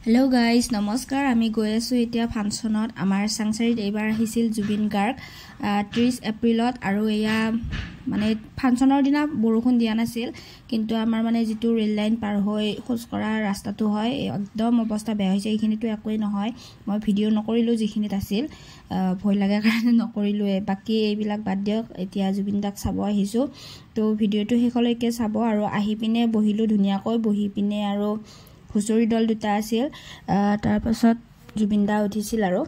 hello guys नमस्कार आमी गय आसु एतिया फांक्शनत आमार सांगसारीत एबार आहिसिल जुबिन गार्ग 30 एप्रिलत आरो एया माने फांक्शনৰ দিনা বৰষুণ দিয়া নাছিল কিন্তু আমাৰ মানে যেটো ৰেল লাইন পাৰ হৈ খোজ কৰা ৰাস্তাটো হয় একদম অৱস্থা বেয়া হৈছে এইখিনিটো একোই নহয় মই ভিডিও নকৰিলো যিখিনিত আছিল ভয় লাগে কাৰণে নকৰিলো বাকি এইবিলাক বাদ দিয়ক এতিয়া জুবিন দাক চাব আহিছো তো ভিডিওটো হেকলৈকে চাব আৰু আহি পিনে বহিলো ধুনিয়াকৈ বহি পিনে আৰু হুচৰি দল দুটা আছিল তাৰ পাছত জুবিন দা উঠিছিল আৰু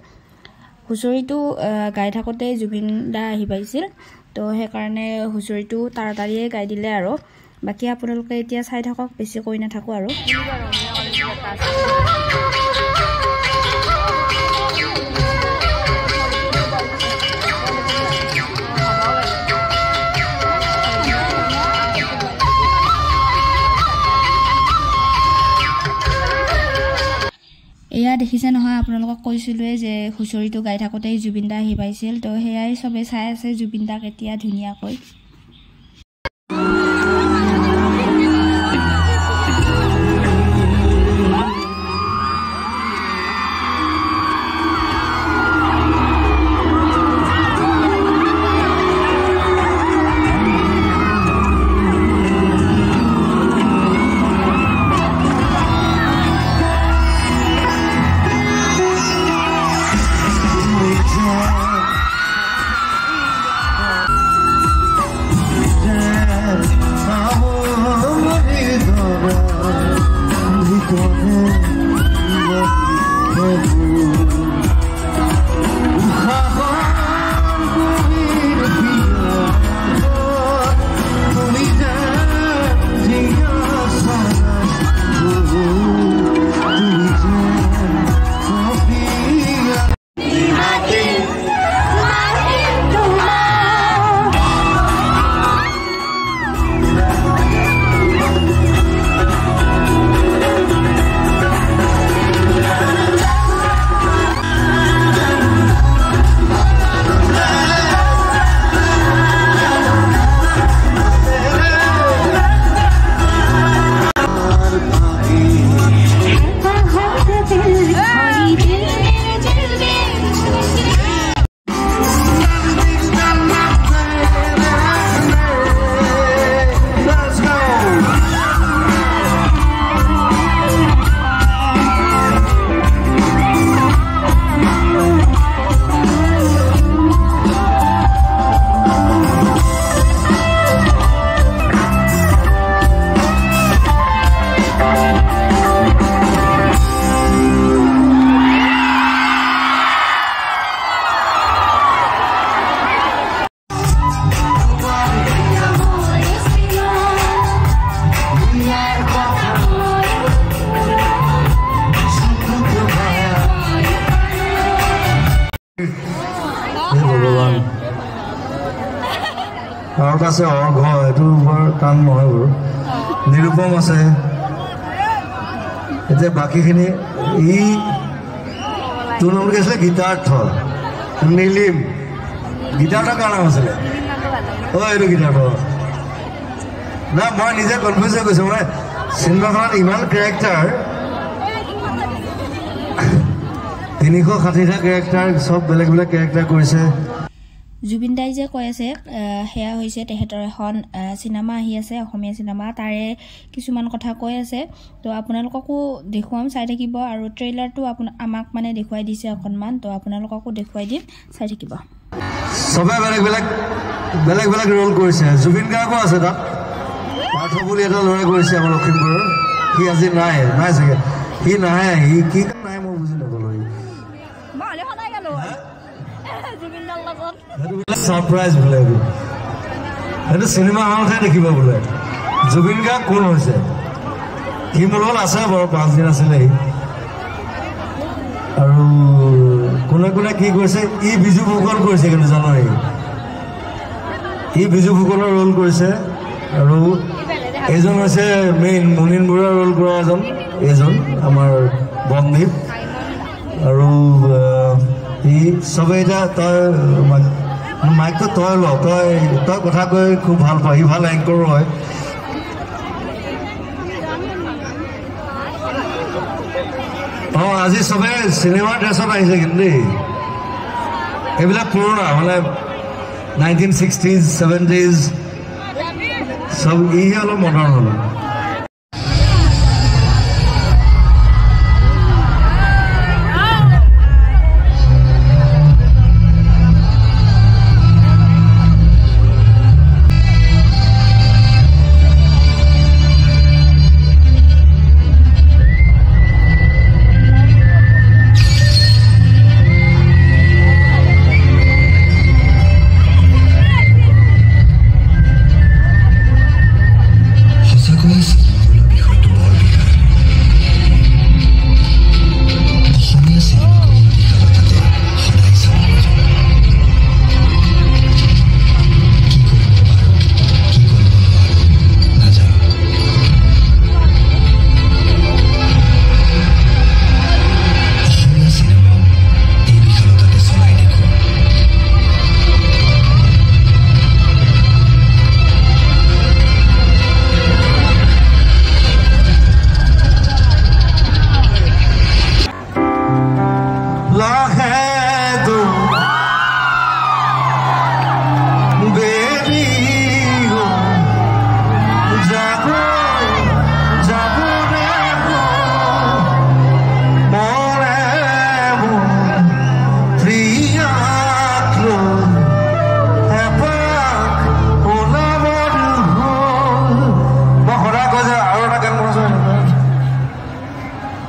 হুচৰিটো গাই থাকতে জুবিন দা আহি পাইছিল তো হে কাৰণে হুচৰিটো তাৰাতাৰিয়ে গাই দিলে আৰু বাকি আপোনালোকে এতিয়া চাই থাকক বেছি কৈ না থাকো আৰু এয়া দেখিছে নহয় আপোনালোকক কৈছিলুৱে যে হুচৰিটো গাই থাকতে জুবিন দা আহি পাইছিল তো হেয়াই সবে চাই আছে জুবিন দাক এতিয়া ধুনিয়াকৈ और আছে অঘ এটো বৰ টান নহয় বৰ নিৰূপম আছে এতে বাকিখিনি ই তুলন গেছে গীতাৰ্থ নীলিম গীতাৰ্থ কানা আছে ও এটো গীতাৰ্থ না মই নিজে কনফিউজ হৈ গৈছো মই সিনেমাখনত ইমান ক্যাৰেক্টাৰ 360টা ক্যাৰেক্টাৰ সব বেলেগ বেলেগ ক্যাৰেক্টাৰ কৰিছে জুবিন দাই যে কৈ আছে হেয়া হৈছে তেহেতৰ এখন সিনেমা আহি আছে অসমীয়া সিনেমা তাৰে কিছুমান কথা কৈ আছে তো আপোনালোককো দেখুৱাম চাই থাকিব আৰু ট্ৰেইলাৰটো আমাক মানে দেখুৱাই দিছে অকনমান তো আপোনালোককো দেখুৱাই দিম চাই থাকিব সবে বেলেগ বেলেগ ৰোল কৰিছে জুবিন গাৰ্গো আছে তাত পাৰ্থ বুলি এটা লৰাই কৰিছে আমাৰ লখিমপুৰৰ কি আজি নাই চাগে কি নাই ই কি নাই মই বুজি নগলো মালে হলাই গেল জুবিন দাৰ লগত সাৰপ্ৰাইজ বলে এটা সিনেমা হলতে দেখিব বলে জুবিন গাৰ্গ কোন হৈছে কি মূল আছে বৰ 5 দিন আছিল আৰু কোনে কোনে কি কৰিছে ই বিজু ফুকন কৰিছে কিন্তু জানো ই বিজু ফুকনৰ ৰোল কৰিছে আৰু এজন আছে মেইন মুনিন বুঢ়াৰ ৰোল কৰা এজন আমাৰ বন্দীপ আৰু ই সবে এটা তই মাইক তো তই ল তই কথা কৈ খুব ভাল পাই ভাল এংকৰ হয় আজি সবে সিনেমা ড্ৰেছত আহিছে কিন্তু এইবিলাক পুৰণা মানে 1960s 70s সব ইহে অলপ মডাৰ্ণ হ'ল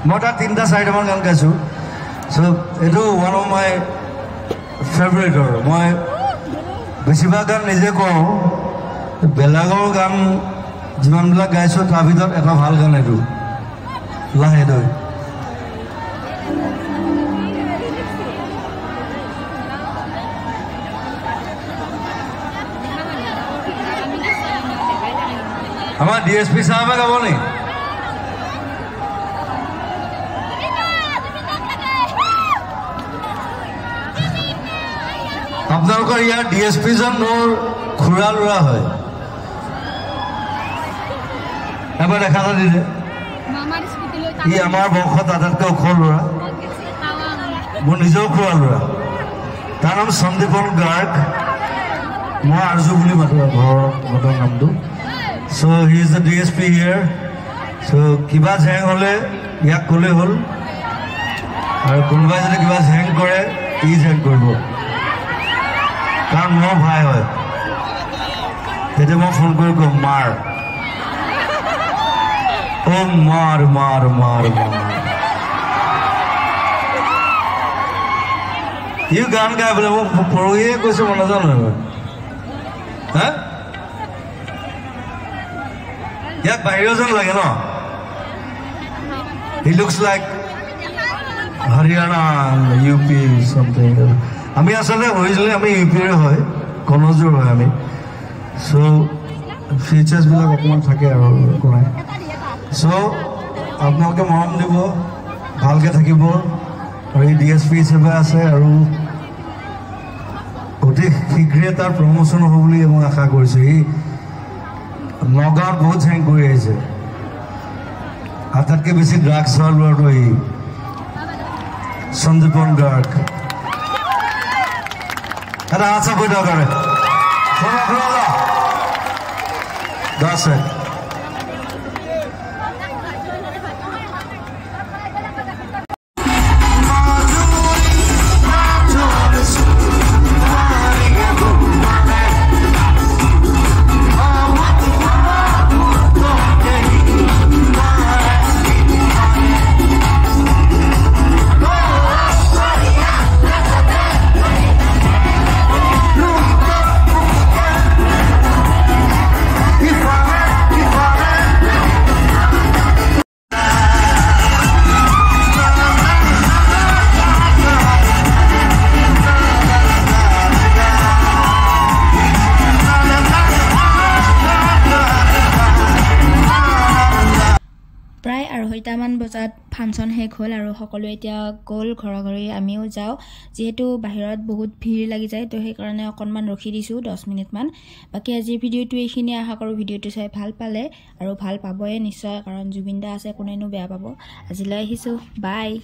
মই তাত 3-4টা গান গাইছো সো এইটো ওয়ান অফ মাই ফেভাৰিট মই বেছিভাগ গান নিজে কৰোঁ বেলেগৰ গান যিমানবিলাক গাইছো তাৰ ভিতৰত এটা ভাল গান এইটো লাহে দৈ আমাৰ DSP সাহেবে গাব নি আপোনালোকৰ ইয়াৰ DSP জন মোৰ খুৰা ল'ৰা হয় এবাৰ দেখা দিলে ই আমাৰ বংশত আটাইতকৈ ওখ ল'ৰা মোৰ নিজৰ খুৰা ল'ৰা তাৰ নাম সন্দীপন গাৰ্গ মই আৰজু বুলি মাতো ঘৰৰ নামটো so he is the DSP here so কিবা ঝেং হলে ইয়াক কলে হল আৰু কোনোবাই যদি কিবা ঝেং কৰে ই ঝেং কৰিব কাৰণ মোৰ ভাই হয় তেতিয়া মই ফোন কৰি কম মাৰ ও মাৰ মাৰ মাৰ মাৰ ই গান গাই বোলে মোক পৰহিয়ে কৈছো মই নাজানো হা ইয়াক বাহিৰৰ যেন লাগে ন he looks like Haryana UP something আমি আসলে অৰিজিনেলি আমি ইউপিৰ হয় কনজুৰ হয় আমি সো ফিচাৰ্স বিলাক অকমান থাকে আৰু কোনাই সো আপোনালোকে মৰম দিব ভালকে থাকিব আৰু এই DSP হিচাপে আছে আৰু অতি শীঘ্ৰে তাৰ প্ৰমোচন হ'ব বুলি মই আশা কৰিছো এই নগাঁৱত বহুত ঝেং কৰি আহিছে আটাইতকৈ বেছি ড্ৰাগছ হোৱা ল'ৰাটো এই সন্দীপন গাৰ্গ এটা আশা কৰি দৰকাৰে দাসে প্ৰায় 2:30মান বজাত ফাংচন শেষ হ'ল আৰু সকলোৱে এতিয়া গ'ল ঘৰে ঘৰে আমিও যাওঁ যেহেতু বাহিৰত বহুত ভিৰ লাগি যায় তো সেইকাৰণে অকণমান ৰখি দিছোঁ 10 মিনিটমান বাকী আজিৰ ভিডিঅ'টো এইখিনি আশা কৰোঁ ভিডিঅ'টো চাই ভাল পালে আৰু ভাল পাবয়ে নিশ্চয় কাৰণ জুবিন দা আছে কোনেনো বেয়া পাব আজিলৈ আহিছোঁ বাই